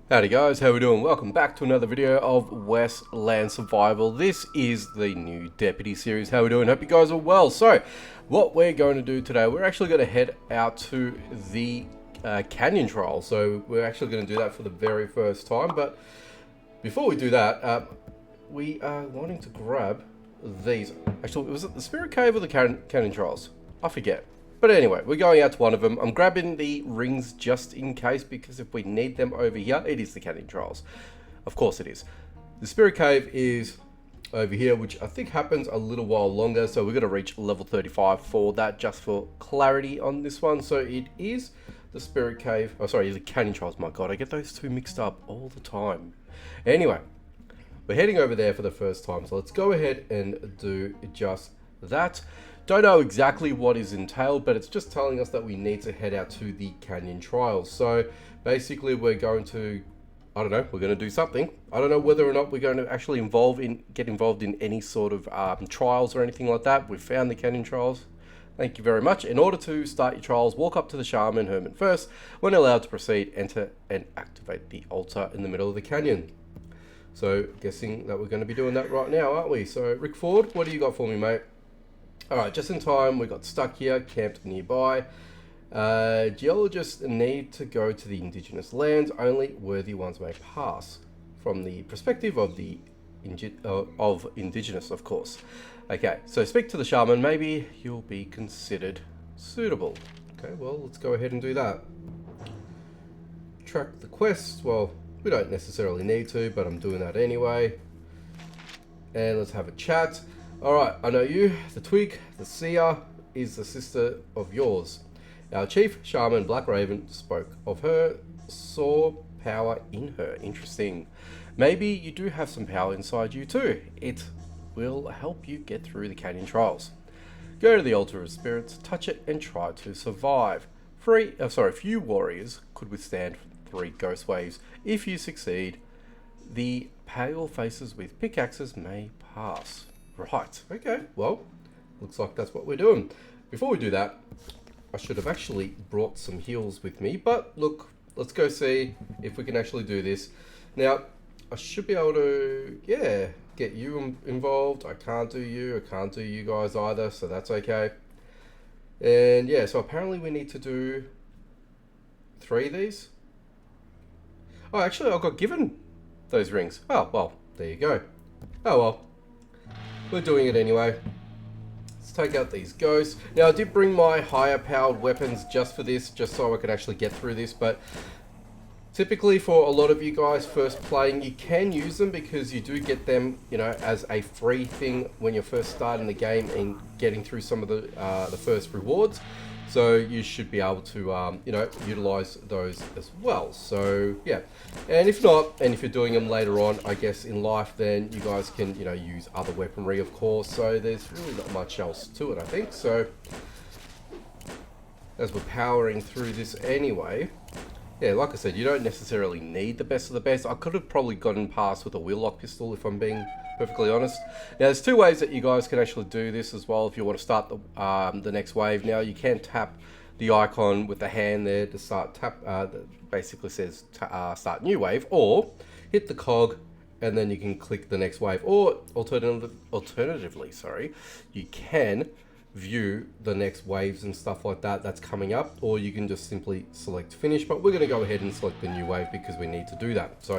Howdy guys, how we doing? Welcome back to another video of Westland Survival. This is the new Deputy series. How we doing? Hope you guys are well. So, what we're going to do today, we're actually going to head out to the canyon trial. So, we're actually going to do that for the very first time. But before we do that, we are wanting to grab these. Actually, was it the Spirit Cave or the canyon trials? I forget. But anyway, we're going out to one of them. I'm grabbing the rings just in case, because if we need them over here, it is the canyon trials. Of course it is. The Spirit Cave is over here, which I think happens a little while longer. So we're going to reach level 35 for that, just for clarity on this one. So it is the Spirit Cave. Oh, sorry, the canyon trials. My God, I get those two mixed up all the time. Anyway, we're heading over there for the first time. So let's go ahead and do just that. Don't know exactly what is entailed, but it's just telling us that we need to head out to the canyon trials. So basically we're going to, I don't know, we're going to do something. I don't know whether or not we're going to actually get involved in any sort of trials or anything like that. We've found the canyon trials. Thank you very much. In order to start your trials, walk up to the shaman hermit first. When allowed to proceed, enter and activate the altar in the middle of the canyon. So guessing that we're going to be doing that right now, aren't we? So Rick Ford, what do you got for me, mate? Alright, just in time, we got stuck here, camped nearby. Geologists need to go to the indigenous lands, only worthy ones may pass. From the perspective of the indigenous, of course. Okay, so speak to the shaman, maybe you'll be considered suitable. Okay, well, let's go ahead and do that. Track the quest, well, we don't necessarily need to, but I'm doing that anyway. And let's have a chat. Alright, I know you. The twig, the seer, is the sister of yours. Our chief shaman, Black Raven, spoke of her, saw power in her. Interesting. Maybe you do have some power inside you too. It will help you get through the canyon trials. Go to the altar of spirits, touch it, and try to survive. Few warriors could withstand 3 ghost waves. If you succeed, the pale faces with pickaxes may pass. Right, okay, well, looks like that's what we're doing. Before we do that, I should have actually brought some heals with me, but look, let's go see if we can actually do this. Now, I should be able to, yeah, get you involved. I can't do you guys either, so that's okay. And yeah, so apparently we need to do 3 of these. Oh, actually, I got given those rings. Oh, well, there you go. Oh, well. We're doing it anyway. Let's take out these ghosts. Now, I did bring my higher powered weapons just for this, just so I could actually get through this, but typically for a lot of you guys first playing, you can use them because you do get them, you know, as a free thing when you're first starting the game and getting through some of the first rewards. So you should be able to, you know, utilize those as well. So yeah, and if not, and if you're doing them later on, I guess in life, then you guys can, you know, use other weaponry, of course. So there's really not much else to it, I think. So as we're powering through this anyway, yeah, like I said, you don't necessarily need the best of the best. I could have probably gotten past with a wheel-lock pistol, if I'm being perfectly honest. Now, there's 2 ways that you guys can actually do this as well if you want to start the next wave. Now, you can tap the icon with the hand there to start that basically says start new wave, or hit the cog and then you can click the next wave, or alternatively, you can view the next waves and stuff like that that's coming up, or you can just simply select finish. But we're going to go ahead and select the new wave because we need to do that. So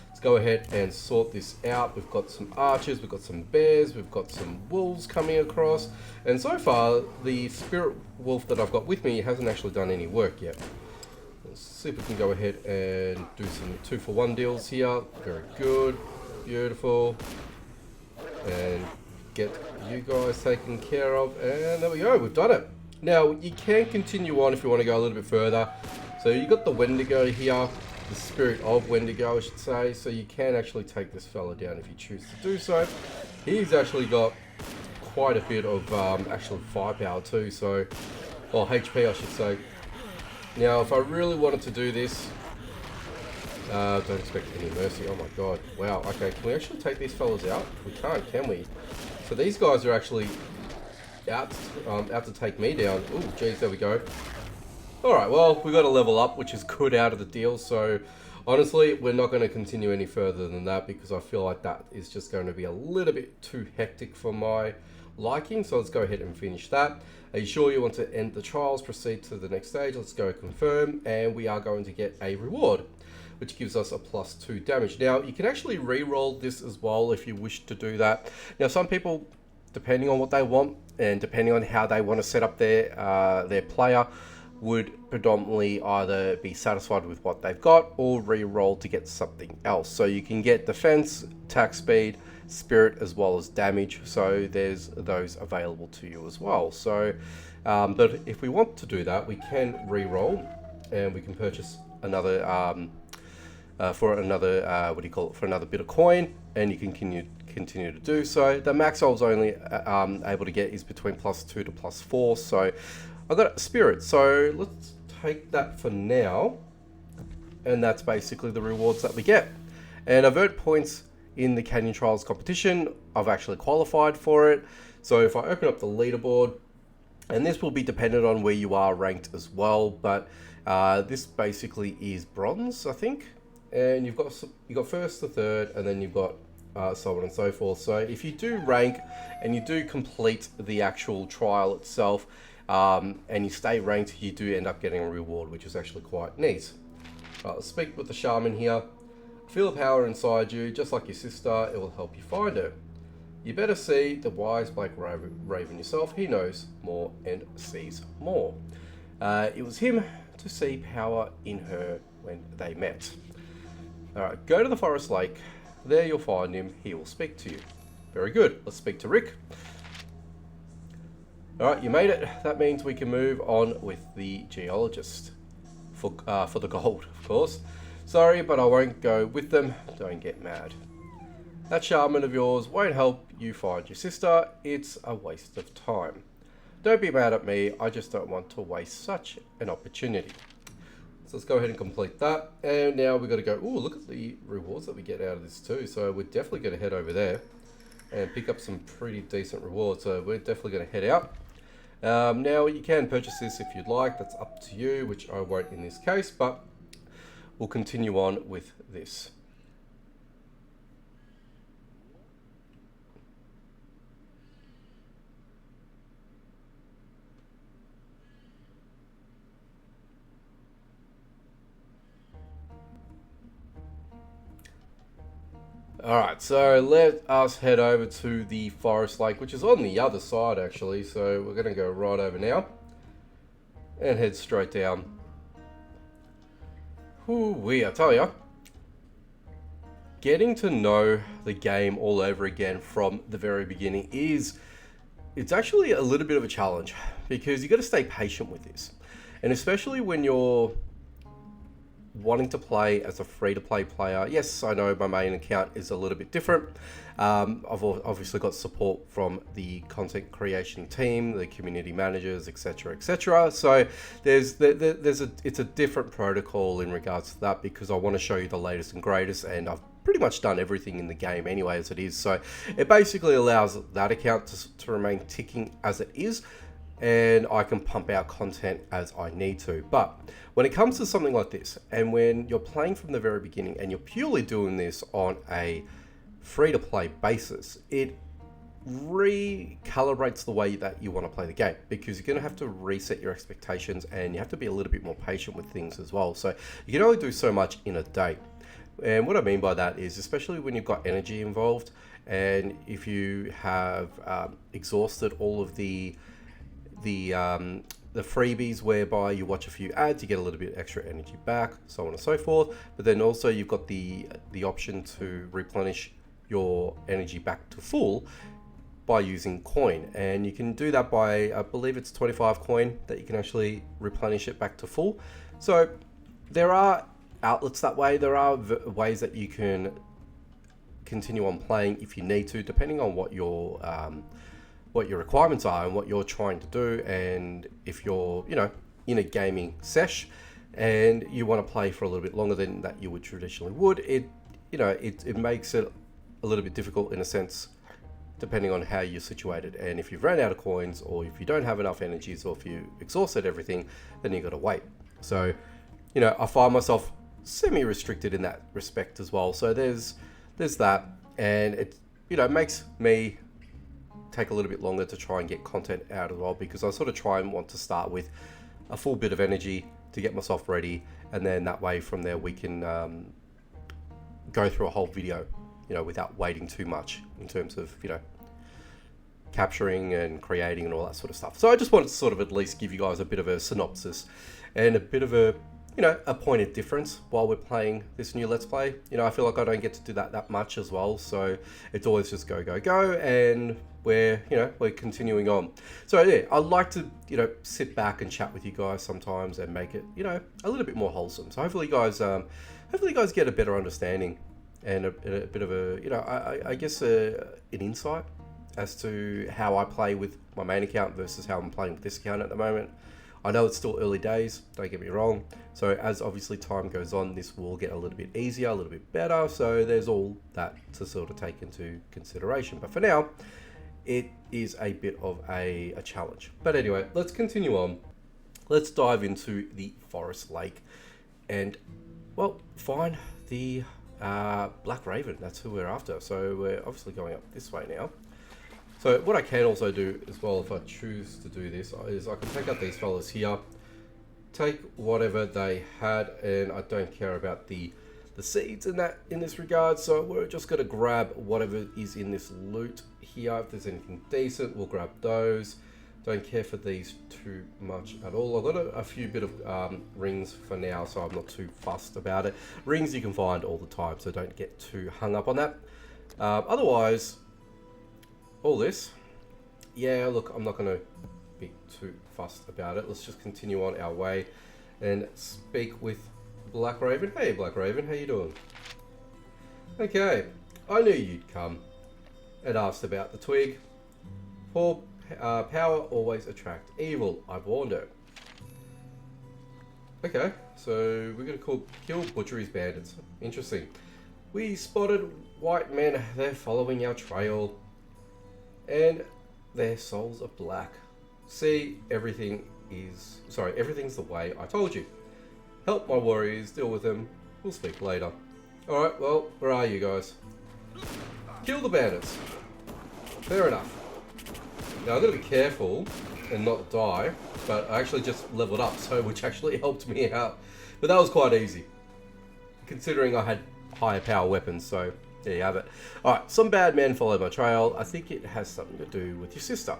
let's go ahead and sort this out. We've got some archers, we've got some bears, we've got some wolves coming across, and so far the spirit wolf that I've got with me hasn't actually done any work yet. Let's see if we can go ahead and do some 2-for-1 deals here. Very good, beautiful, and get you guys taken care of, and there we go, we've done it. Now you can continue on if you want to go a little bit further. So you got the Wendigo here, the spirit of Wendigo I should say, so you can actually take this fella down if you choose to do so. He's actually got quite a bit of actual firepower too, so, or HP I should say. Now if I really wanted to do this, don't expect any mercy. Oh my god, wow. Okay, can we actually take these fellas out? We can't, can we? So these guys are actually out to take me down. Oh, geez, there we go. Alright, well, we got a level up, which is good out of the deal, so Honestly, we're not going to continue any further than that because I feel like that is just going to be a little bit too hectic for my liking. So let's go ahead and finish that. Are you sure you want to end the trials? Proceed to the next stage. Let's go confirm, and we are going to get a reward, which gives us a +2 damage. Now, you can actually re-roll this as well if you wish to do that. Now, some people, depending on what they want and depending on how they want to set up their player, would predominantly either be satisfied with what they've got or re-roll to get something else. So you can get defense, attack speed, spirit, as well as damage. So there's those available to you as well. So, but if we want to do that, we can re-roll and we can purchase another for another for another bit of coin, and you can continue to do so. The max I was only able to get is between +2 to +4, so I got spirit. So let's take that for now, and that's basically the rewards that we get. And I've earned points in the Canyon Trials competition. I've actually qualified for it. So if I open up the leaderboard, and this will be dependent on where you are ranked as well, but this basically is bronze, I think. And you've got first to third, and then you've got so on and so forth. So if you do rank and you do complete the actual trial itself, and you stay ranked, you do end up getting a reward, which is actually quite neat. Let's speak with the shaman here. Feel the power inside you, just like your sister. It will help you find her. You better see the wise Black Raven yourself. He knows more and sees more. It was him to see power in her when they met. Alright, go to the forest lake. There you'll find him. He will speak to you. Very good. Let's speak to Rick. Alright, you made it. That means we can move on with the geologist. For the gold, of course. Sorry, but I won't go with them. Don't get mad. That shaman of yours won't help you find your sister. It's a waste of time. Don't be mad at me. I just don't want to waste such an opportunity. So let's go ahead and complete that. And now we've got to go, ooh, look at the rewards that we get out of this too. So we're definitely going to head over there and pick up some pretty decent rewards. So we're definitely going to head out. Now you can purchase this if you'd like. That's up to you, which I won't in this case, but we'll continue on with this. Alright, so let us head over to the forest lake, which is on the other side actually. So we're going to go right over now and head straight down. I tell ya, getting to know the game all over again from the very beginning it's actually a little bit of a challenge, because you got to stay patient with this. And especially when you're wanting to play as a free-to-play player. Yes, I know my main account is a little bit different. I've obviously got support from the content creation team, the community managers, etc., etc. So it's a different protocol in regards to that, because I want to show you the latest and greatest, and I've pretty much done everything in the game anyway as it is. So it basically allows that account to remain ticking as it is, and I can pump out content as I need to. But when it comes to something like this, and when you're playing from the very beginning and you're purely doing this on a free-to-play basis, it recalibrates the way that you want to play the game, because you're going to have to reset your expectations, and you have to be a little bit more patient with things as well. So you can only do so much in a day. And what I mean by that is, especially when you've got energy involved, and if you have exhausted all of the freebies whereby you watch a few ads, you get a little bit extra energy back, so on and so forth. But then also you've got the option to replenish your energy back to full by using coin, and you can do that by, I believe it's 25 coin that you can actually replenish it back to full. So there are outlets that way. There are ways that you can continue on playing if you need to, depending on what your requirements are and what you're trying to do. And if you're, in a gaming sesh and you want to play for a little bit longer than that you would traditionally would, it makes it a little bit difficult in a sense, depending on how you're situated. And if you've run out of coins, or if you don't have enough energies, or if you exhausted everything, then you got to wait. So, I find myself semi-restricted in that respect as well. So there's that, and it, you know, makes me take a little bit longer to try and get content out as well, because I sort of try and want to start with a full bit of energy to get myself ready, and then that way from there we can go through a whole video, you know, without waiting too much in terms of, you know, capturing and creating and all that sort of stuff. So I just wanted to sort of at least give you guys a bit of a synopsis and a bit of a, you know, a point of difference while we're playing this new Let's Play. You know, I feel like I don't get to do that much as well, so it's always just go, go, go, and we're, you know, we're continuing on. So yeah, I like to, you know, sit back and chat with you guys sometimes and make it, you know, a little bit more wholesome. So hopefully you guys get a better understanding and a bit of a, you know, I guess an insight as to how I play with my main account versus how I'm playing with this account at the moment. I know it's still early days, don't get me wrong. So as obviously time goes on, this will get a little bit easier, a little bit better. So there's all that to sort of take into consideration. But for now, it is a bit of a challenge. But anyway, let's continue on. Let's dive into the Forest Lake and, well, find the Black Raven. That's who we're after. So we're obviously going up this way now. So what I can also do as well, if I choose to do this, is I can take out these fellas here, take whatever they had, and I don't care about the seeds in this regard. So we're just going to grab whatever is in this loot here. If there's anything decent, we'll grab those. Don't care for these too much at all. I've got a few bit of rings for now, so I'm not too fussed about it. Rings you can find all the time, so don't get too hung up on that. Otherwise, all this, yeah, look, I'm not going to be too fussed about it. Let's just continue on our way and speak with Black Raven. Hey, Black Raven, how you doing? Okay, I knew you'd come and asked about the twig. For power always attract evil, I've warned her. Okay, so we're going to kill Butchery's bandits. Interesting. We spotted white men. They're following our trail. And their souls are black. See, everything's the way I told you. Help my warriors, deal with them. We'll speak later. Alright, well, where are you guys? Kill the bandits. Fair enough. Now, I've got to be careful and not die, but I actually just leveled up, so which actually helped me out. But that was quite easy, considering I had higher power weapons, so there you have it. Alright, some bad men followed my trail. I think it has something to do with your sister.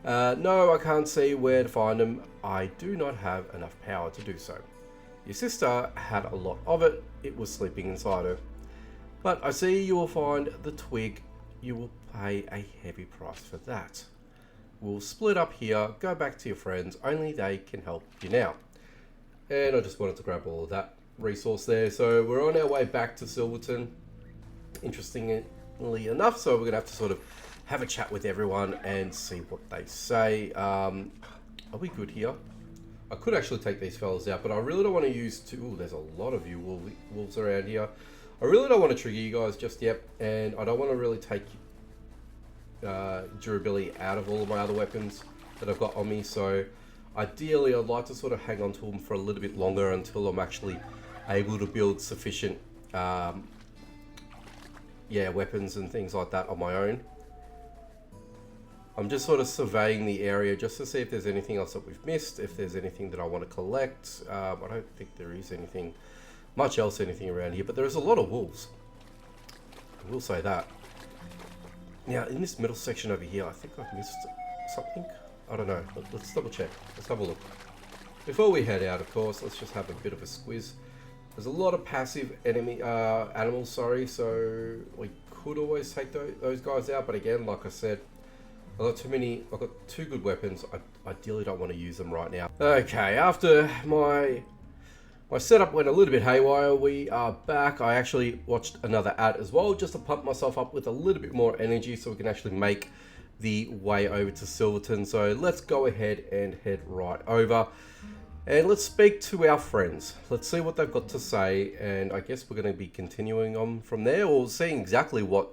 No, I can't see where to find them. I do not have enough power to do so. Your sister had a lot of it. It was sleeping inside her. But I see you will find the twig. You will pay a heavy price for that. We'll split up here, go back to your friends. Only they can help you now. And I just wanted to grab all of that resource there. So we're on our way back to Silverton. Interestingly enough, so we're gonna have to sort of have a chat with everyone and see what they say. Are we good here? I could actually take these fellas out, but I really don't want to use ooh, there's a lot of you wolves around here. I really don't want to trigger you guys just yet, and I don't want to really take durability out of all of my other weapons that I've got on me. So ideally I'd like to sort of hang on to them for a little bit longer until I'm actually able to build sufficient weapons and things like that on my own. I'm just sort of surveying the area just to see if there's anything else that we've missed, if there's anything that I want to collect. I don't think there is anything around here, but there is a lot of wolves. I will say that. Now, in this middle section over here, I think I've missed something. I don't know. Let's double check. Let's have a look. Before we head out, of course, let's just have a bit of a squiz. There's a lot of passive animals, so we could always take those guys out. But again, like I said, I've got two good weapons. I ideally don't want to use them right now. Okay, after my setup went a little bit haywire, we are back. I actually watched another ad as well, just to pump myself up with a little bit more energy so we can actually make the way over to Silverton. So let's go ahead and head right over. And let's speak to our friends. Let's see what they've got to say. And I guess we're going to be continuing on from there, or seeing exactly what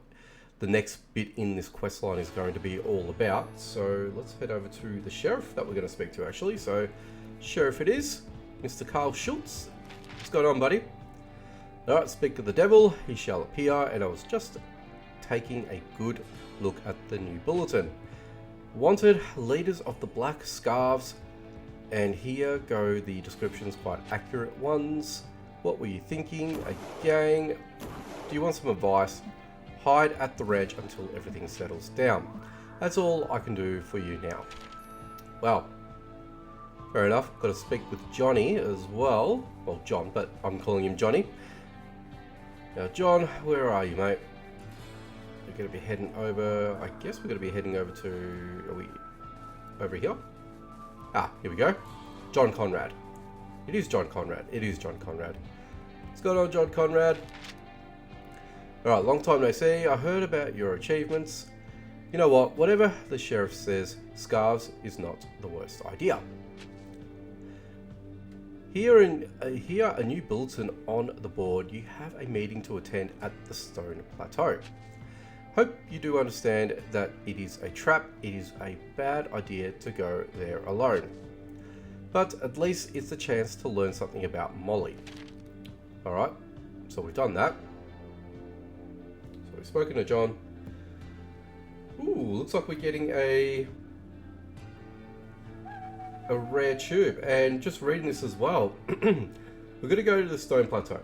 the next bit in this quest line is going to be all about. So let's head over to the sheriff that we're going to speak to, actually. So, sheriff it is, Mr. Carl Schultz. What's going on, buddy? Alright, speak of the devil, he shall appear, and I was just taking a good look at the new bulletin. Wanted leaders of the Black Scarves, and here go the descriptions, quite accurate ones. What were you thinking? A gang? Do you want some advice? Hide at the ranch until everything settles down. That's all I can do for you now. Well, fair enough. Got to speak with Johnny as well. Well, John, but I'm calling him Johnny. Now, John, where are you, mate? We're going to be heading over. I guess we're going to be heading over to. Are we over here? Ah, here we go. John Conrad. It is John Conrad. It is John Conrad. What's going on, John Conrad? Alright, long time no see. I heard about your achievements. You know what? Whatever the sheriff says, scarves is not the worst idea. Here a new bulletin on the board. You have a meeting to attend at the Stone Plateau. Hope you do understand that it is a trap. It is a bad idea to go there alone. But at least it's a chance to learn something about Molly. Alright, so we've done that. So we've spoken to John. Ooh, looks like we're getting a rare tube. And just reading this as well, we're going to go to the Stone Plateau.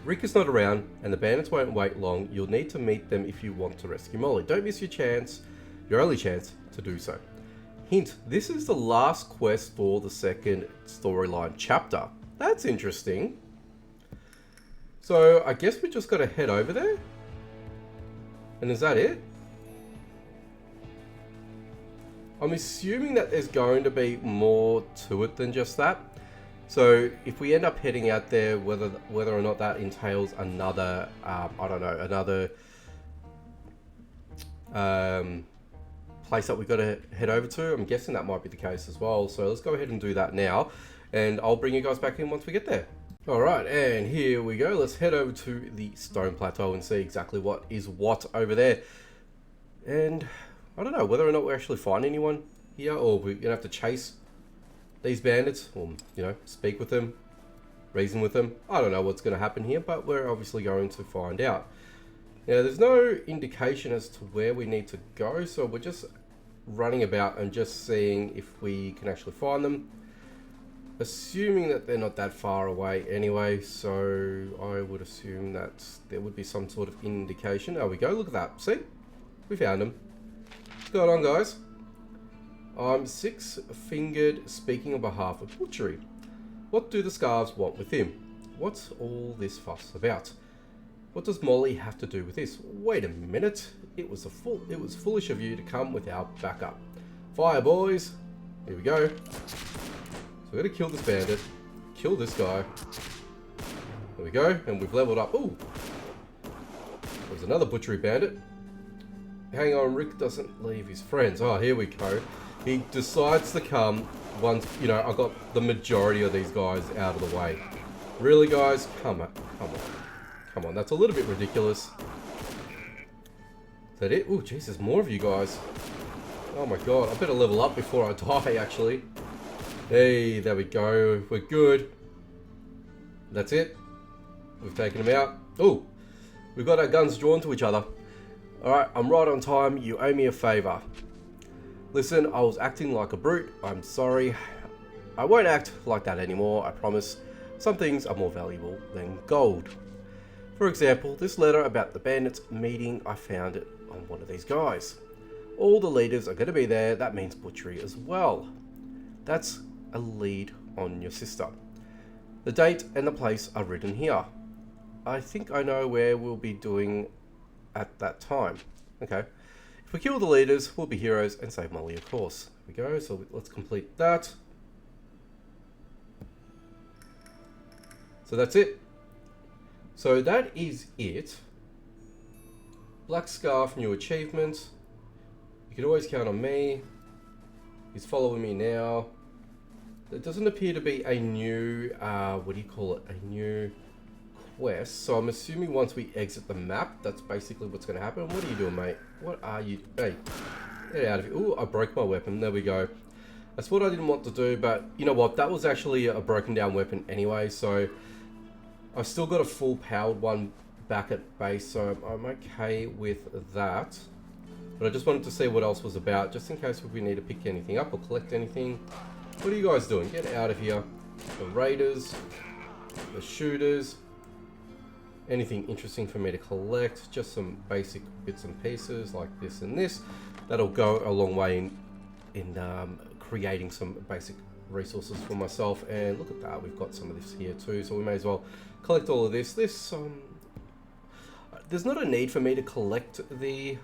Rick is not around, and the bandits won't wait long. You'll need to meet them if you want to rescue Molly. Don't miss your only chance to do so. Hint, this is the last quest for the second storyline chapter. That's interesting. So, I guess we just got to head over there? And is that it? I'm assuming that there's going to be more to it than just that. So if we end up heading out there, whether or not that entails another, I don't know, another place that we've got to head over to, I'm guessing that might be the case as well. So let's go ahead and do that now, and I'll bring you guys back in once we get there. All right, and here we go. Let's head over to the Stone Plateau and see exactly what is what over there. And I don't know whether or not we actually find anyone here, or we're gonna have to chase these bandits, or, you know, speak with them, reason with them. I don't know what's going to happen here, but we're obviously going to find out. Now, there's no indication as to where we need to go, so we're just running about and just seeing if we can actually find them. Assuming that they're not that far away anyway, so I would assume that there would be some sort of indication. There we go, look at that. See? We found them. What's going on, guys? I'm Six-Fingered, speaking on behalf of Butchery. What do the Scarves want with him? What's all this fuss about? What does Molly have to do with this? Wait a minute. It was foolish of you to come without backup. Fire, boys. Here we go. So we're going to kill this bandit. Kill this guy. There we go. And we've leveled up. Ooh. There's another Butchery bandit. Hang on, Rick doesn't leave his friends. Oh, here we go. He decides to come once, you know, I got the majority of these guys out of the way. Really, guys? Come on. Come on. Come on. That's a little bit ridiculous. Is that it? Oh, jeez, there's more of you guys. Oh my god. I better level up before I die, actually. Hey, there we go. We're good. That's it. We've taken them out. Oh, we've got our guns drawn to each other. Alright, I'm right on time. You owe me a favor. Listen, I was acting like a brute. I'm sorry. I won't act like that anymore, I promise. Some things are more valuable than gold. For example, this letter about the bandits meeting, I found it on one of these guys. All the leaders are going to be there. That means Butchery as well. That's a lead on your sister. The date and the place are written here. I think I know where we'll be doing at that time. Okay. If we kill the leaders, we'll be heroes and save Molly, of course. There we go. So let's complete that. So that's it. So that is it. Black Scarf, new achievement. You can always count on me. He's following me now. There doesn't appear to be a new, what do you call it? A new quest. So I'm assuming once we exit the map, that's basically what's going to happen. What are you doing, mate? What are you? Hey, get out of here. Ooh, I broke my weapon. There we go. That's what I didn't want to do, but you know what? That was actually a broken down weapon anyway, so I've still got a full powered one back at base, so I'm okay with that. But I just wanted to see what else was about, just in case we need to pick anything up or collect anything. What are you guys doing? Get out of here. The raiders, the shooters. Anything interesting for me to collect? Just some basic bits and pieces like this and this. That'll go a long way in creating some basic resources for myself. And look at that, we've got some of this here too, so we may as well collect all of this. There's not a need for me to collect the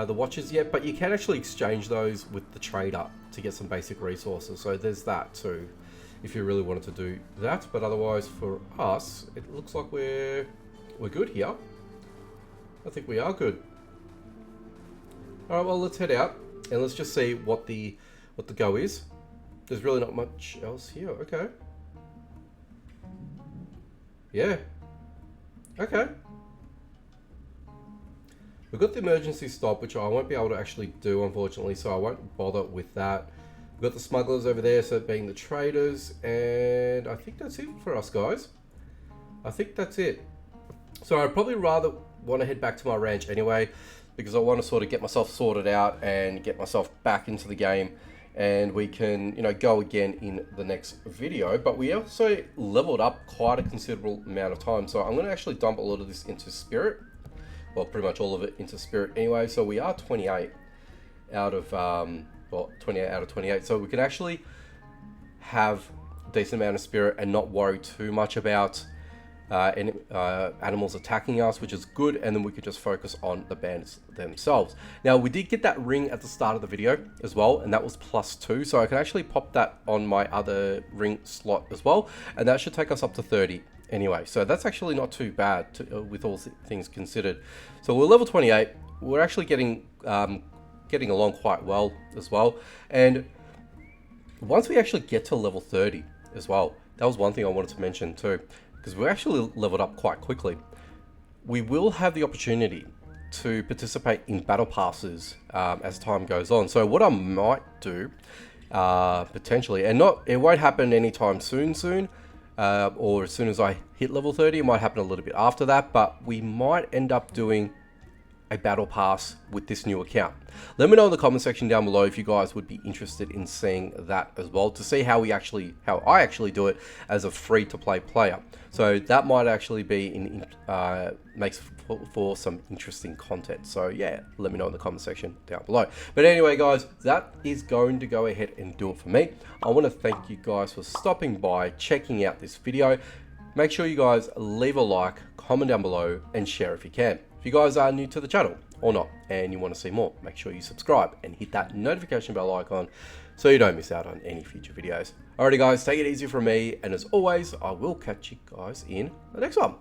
watches yet, but you can actually exchange those with the trader to get some basic resources, so there's that too if you really wanted to do that. But otherwise for us, it looks like we're good here. I think we are good. All right, well, let's head out and let's just see what the go is. There's really not much else here. Okay. Yeah. Okay. We've got the emergency stop, which I won't be able to actually do, unfortunately, so I won't bother with that. We've got the smugglers over there, so being the traders, and I think that's it for us, guys. I think that's it. So I'd probably rather want to head back to my ranch anyway, because I want to sort of get myself sorted out and get myself back into the game, and we can, you know, go again in the next video. But we also leveled up quite a considerable amount of time, so I'm going to actually dump a lot of this into spirit. Well, pretty much all of it into spirit anyway. So we are 28 out of 28 out of 28. So we can actually have a decent amount of spirit and not worry too much about any animals attacking us, which is good. And then we could just focus on the bandits themselves. Now, we did get that ring at the start of the video as well, and that was +2. So I can actually pop that on my other ring slot as well, and that should take us up to 30. Anyway, so that's actually not too bad with all things considered. So we're level 28. We're actually getting along quite well as well. And once we actually get to level 30 as well, that was one thing I wanted to mention too, because we're actually leveled up quite quickly. We will have the opportunity to participate in battle passes as time goes on. So what I might do potentially, and it won't happen anytime soon. Or as soon as I hit level 30, it might happen a little bit after that, but we might end up doing a battle pass with this new account. Let me know in the comment section down below if you guys would be interested in seeing that as well, to see how I actually do it as a free to play player. So that might actually be makes for some interesting content. So yeah, let me know in the comment section down below. But anyway, guys, that is going to go ahead and do it for me. I want to thank you guys for stopping by, checking out this video. Make sure you guys leave a like, comment down below, and share if you can. If you guys are new to the channel or not and you want to see more, make sure you subscribe and hit that notification bell icon so you don't miss out on any future videos. Alrighty guys, take it easy from me, and as always, I will catch you guys in the next one.